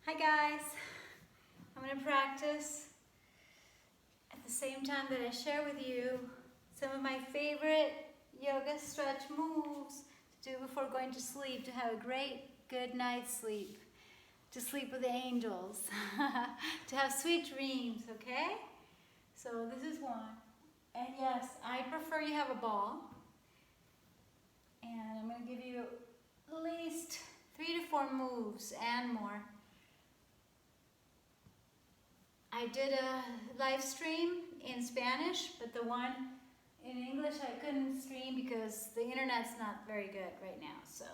Hi guys, I'm going to practice at the same time that I share with you some of my favorite yoga stretch moves to do before going to sleep, to have a great good night's sleep, to sleep with the angels, to have sweet dreams, okay? So this is one. And yes, I prefer you have a ball. And I'm going to give you at least 3 to 4 moves and more. I did a live stream in Spanish, but the one in English I couldn't stream because the internet's not very good right now. So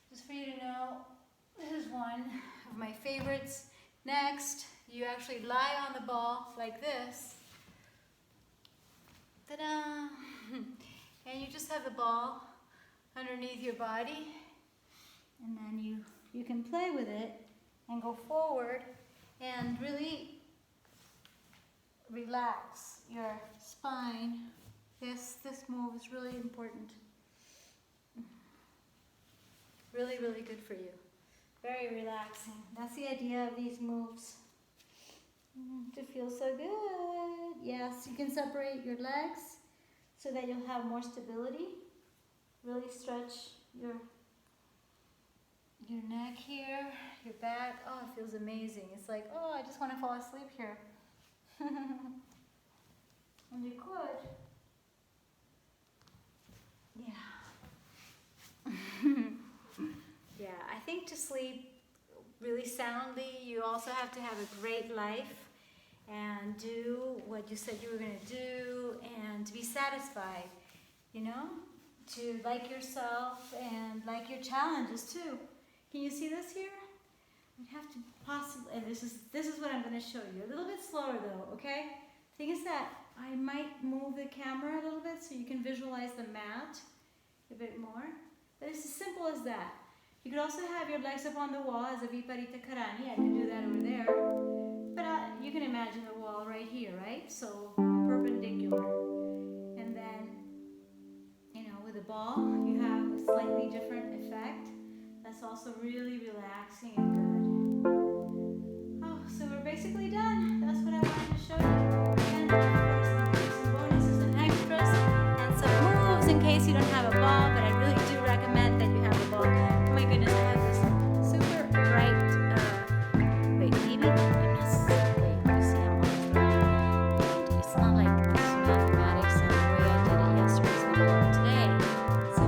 just for you to know, this is one of my favorites. Next, you actually lie on the ball like this. Ta-da! And you just have the ball underneath your body, and then you can play with it and go forward and really relax your spine. This move is really important. Really, really good for you. Very relaxing. That's the idea of these moves. To feel so good. Yes, you can separate your legs so that you'll have more stability. Really stretch your neck here, your back. Oh, it feels amazing. It's like, oh, I just want to fall asleep here. And you could. Yeah. Yeah, I think to sleep really soundly, you also have to have a great life and do what you said you were going to do and to be satisfied, you know? To like yourself and like your challenges too. Can you see this here? I have to possibly, and this is what I'm going to show you. A little bit slower though, okay? Thing is that I might move the camera a little bit so you can visualize the mat a bit more. But it's as simple as that. You could also have your legs up on the wall as a Viparita Karani. I can do that over there. But you can imagine the wall right here, right? So perpendicular. And then, you know, with a ball, you have a slightly different effect. That's also really relaxing and good. Oh, so we're basically done. That's what I wanted to show you. And of course, I'll give you some bonuses and extras and some moves in case you don't have a ball, but I really do recommend that you have a ball. Oh my goodness, I have this super bright, wait, maybe? Goodness, wait, you see I'm almost ready. It's not like this mathematics and the way I did it yesterday is going to look today. So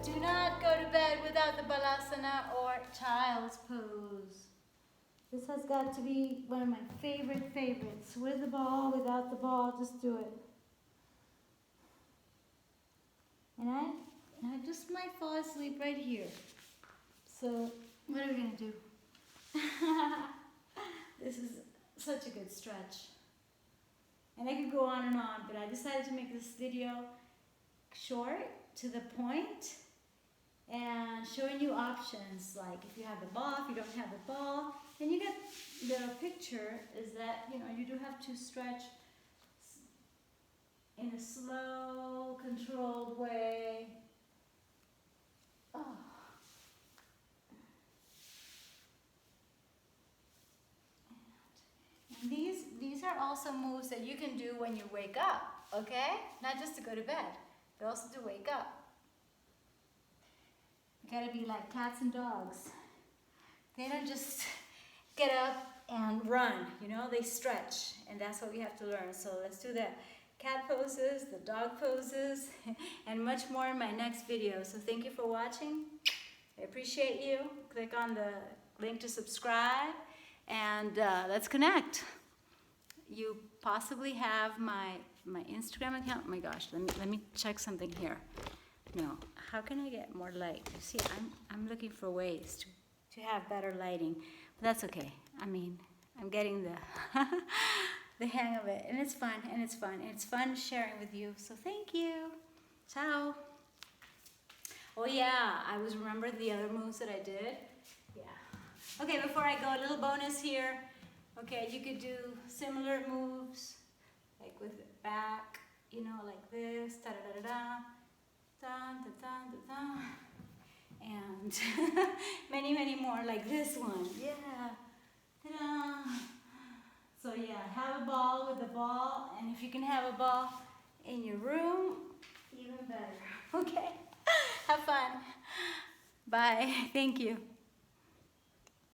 Do not go to bed without the balasana or child's pose. This has got to be one of my favorites. With the ball, without the ball, just do it. And I just might fall asleep right here. So what are we gonna do? This is such a good stretch. And I could go on and on, but I decided to make this video short, to the point, and showing you options, like if you have the ball, if you don't have the ball. And you get the picture is that, you know, you do have to stretch in a slow, controlled way. Oh. And these are also moves that you can do when you wake up, okay? Not just to go to bed, but also to wake up. You gotta be like cats and dogs. They don't just get up and run, you know, they stretch, and that's what we have to learn. So let's do the cat poses, the dog poses, and much more in my next video. So thank you for watching. I appreciate you. Click on the link to subscribe, and let's connect. You possibly have my Instagram account. Oh my gosh, let me check something here. No, how can I get more light? You see, I'm looking for ways to have better lighting. But that's okay. I mean, I'm getting the the hang of it, and it's fun, and it's fun, and it's fun sharing with you. So thank you. Ciao. Oh yeah, I was remember the other moves that I did. Yeah. Okay, before I go, a little bonus here. Okay, you could do similar moves, like with it back, you know, like this, da da da da da da da da da. And many more like this one. Yeah. Ta-da. So yeah, have a ball with a ball, and if you can have a ball in your room, even better. Okay. Have fun. Bye. Thank you.